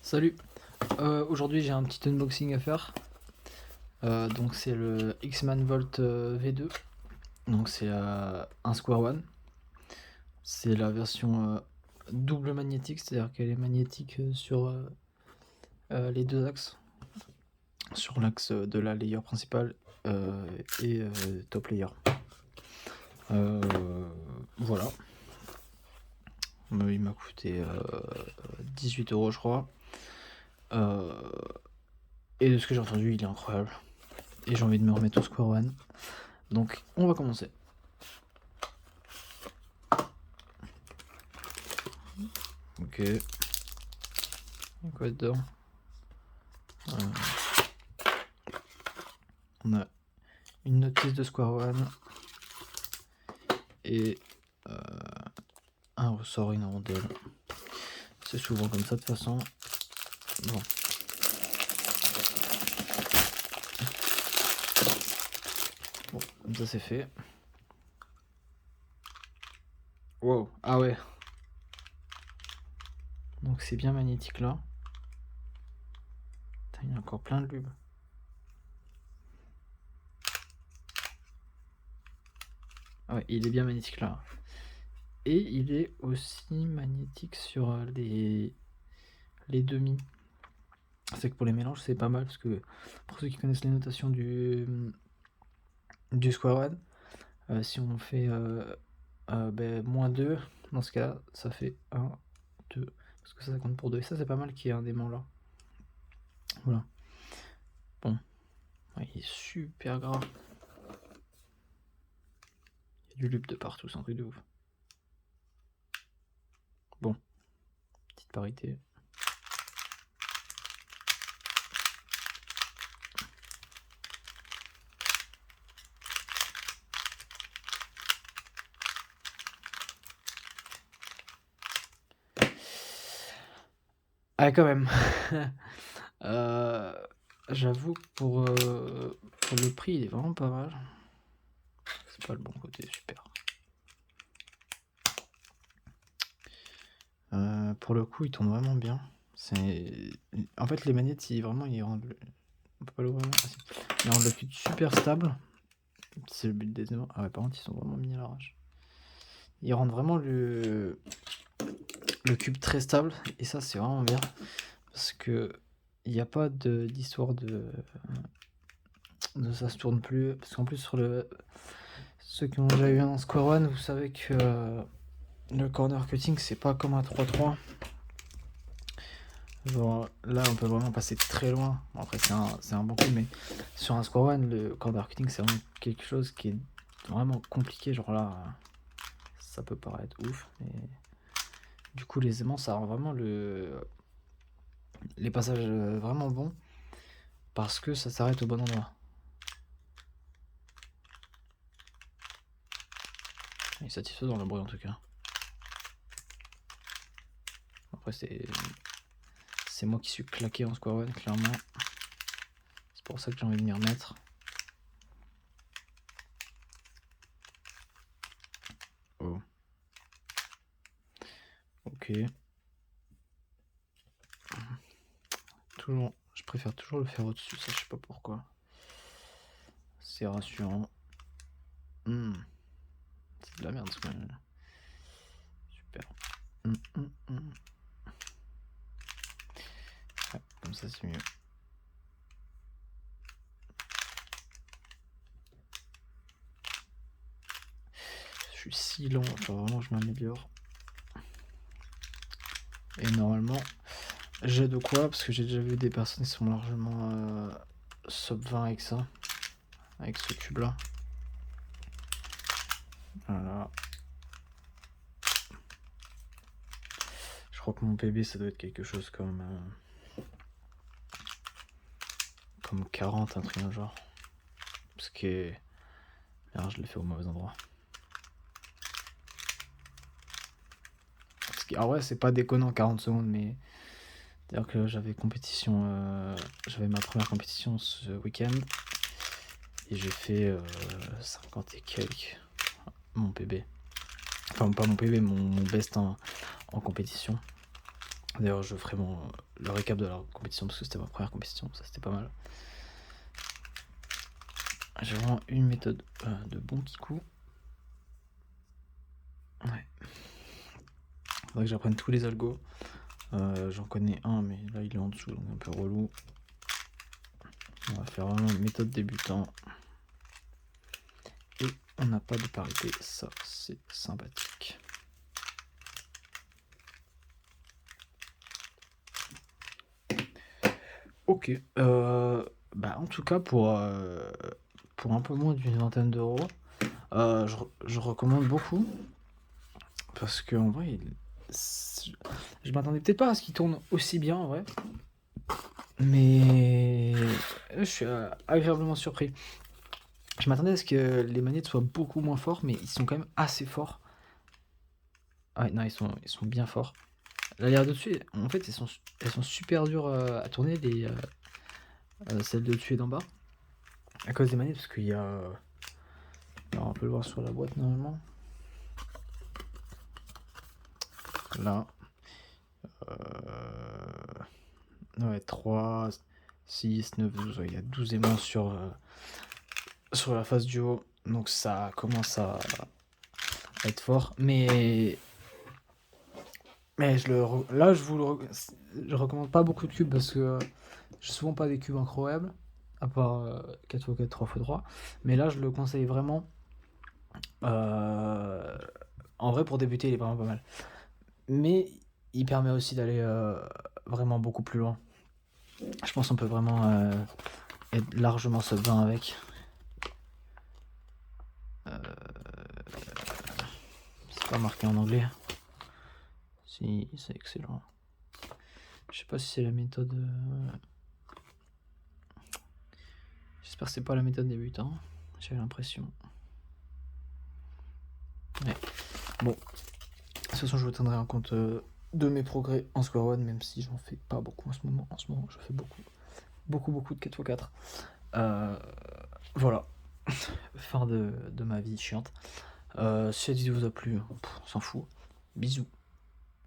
Salut, aujourd'hui j'ai un petit unboxing à faire. Donc c'est le X-Man Volt V2. Donc c'est un Square One. C'est la version double magnétique, c'est-à-dire qu'elle est magnétique sur les deux axes. Sur l'axe de la layer principale et top layer. Voilà. Il m'a coûté 18 € je crois. Et de ce que j'ai entendu, il est incroyable. Et j'ai envie de me remettre au Square One. Donc on va commencer. Ok. Il y a quoi dedans? On a une notice de Square One et un ressort, une rondelle. C'est souvent comme ça de toute façon. Bon. Bon, comme ça c'est fait. Wow, ah ouais. Donc c'est bien magnétique là. Putain, il y a encore plein de lube. Ah ouais, il est bien magnétique là. Et il est aussi magnétique sur les demi. C'est que pour les mélanges c'est pas mal parce que pour ceux qui connaissent les notations du Square One, si on fait -2, dans ce cas ça fait 1, 2, parce que ça compte pour 2. Et ça c'est pas mal qu'il y ait un démon là. Voilà. Bon. Ouais, il est super gras. Il y a du lube de partout, c'est un truc de ouf. Bon. Petite parité. Ah quand même. J'avoue que pour le prix, il est vraiment pas mal. C'est pas le bon côté, super. Pour le coup, il tourne vraiment bien. En fait, les manettes, ils rendent on peut pas l'ouvrir. Ah, si. Ils rendent le cul super stable. C'est le but des aimants. Ah ouais, par contre, ils sont vraiment mis à l'arrache. Ils rendent vraiment le cube très stable. Et ça, c'est vraiment bien. Parce que il n'y a pas d'histoire de ça se tourne plus. Parce qu'en plus, ceux qui ont déjà eu un Square One, vous savez que le corner cutting, c'est pas comme un 3-3. Genre, là, on peut vraiment passer très loin. Bon, après, c'est un bon coup, mais sur un Square One, le corner cutting, c'est vraiment quelque chose qui est vraiment compliqué. Genre là, ça peut paraître ouf, mais du coup, les aimants, ça rend vraiment les passages vraiment bons parce que ça s'arrête au bon endroit. Il est satisfaisant le bruit en tout cas. Après, c'est moi qui suis claqué en Square One, clairement. C'est pour ça que j'ai envie de m'y remettre. Oh. Ok. Toujours, je préfère toujours le faire au-dessus, ça je sais pas pourquoi. C'est rassurant. C'est de la merde ce que... Super. Ouais, comme ça c'est mieux. Je suis si lent, enfin vraiment je m'améliore. Et normalement, j'ai de quoi, parce que j'ai déjà vu des personnes qui sont largement sub 20 avec ça. Avec ce cube là. Voilà. Je crois que mon PB ça doit être quelque chose comme 40, un truc dans le genre. Parce que... Merde, je l'ai fait au mauvais endroit. Ah ouais, c'est pas déconnant 40 secondes, mais... C'est-à-dire que j'avais j'avais ma première compétition ce week-end. Et j'ai fait 50 et quelques, mon PB. Enfin, pas mon PB, mon best en compétition. D'ailleurs, le récap de la compétition, parce que c'était ma première compétition, ça c'était pas mal. J'ai vraiment une méthode de bon kikou. Ouais. Faudrait que j'apprenne tous les algos. J'en connais un, mais là il est en dessous, donc un peu relou. On va faire vraiment une méthode débutant. Et on n'a pas de parité, ça c'est sympathique. Ok, bah en tout cas pour un peu moins d'une vingtaine d'euros, je recommande beaucoup parce qu'en vrai, je m'attendais peut-être pas à ce qu'il tourne aussi bien en vrai, mais je suis agréablement surpris. Je m'attendais à ce que les manettes soient beaucoup moins forts, mais ils sont quand même assez forts. Ah ouais, non, ils sont bien forts. Là, les dessus, en fait, elles sont super dures à tourner, celles de dessus et d'en bas, à cause des manettes, parce qu'il y a. Alors, on peut le voir sur la boîte normalement. Là. Ouais, 3, 6, 9, 12. Ouais, il y a 12 aimants sur la face du haut. Donc ça commence à être fort. Mais là, je recommande pas beaucoup de cubes parce que j'ai souvent pas des cubes incroyables. À part 4x4, 3x3. Mais là, je le conseille vraiment. En vrai, pour débuter, il est vraiment pas mal. Mais il permet aussi d'aller vraiment beaucoup plus loin. Je pense qu'on peut vraiment être largement sub 20 avec. C'est pas marqué en anglais. Si, c'est excellent. Je sais pas si c'est la méthode. J'espère que c'est pas la méthode débutant. J'ai l'impression. Ouais. Bon. De toute façon, je vous tiendrai en compte de mes progrès en Square One, même si j'en fais pas beaucoup en ce moment. En ce moment, je fais beaucoup de 4x4. Voilà. Fin de ma vie chiante. Si cette vidéo vous a plu, on s'en fout. Bisous.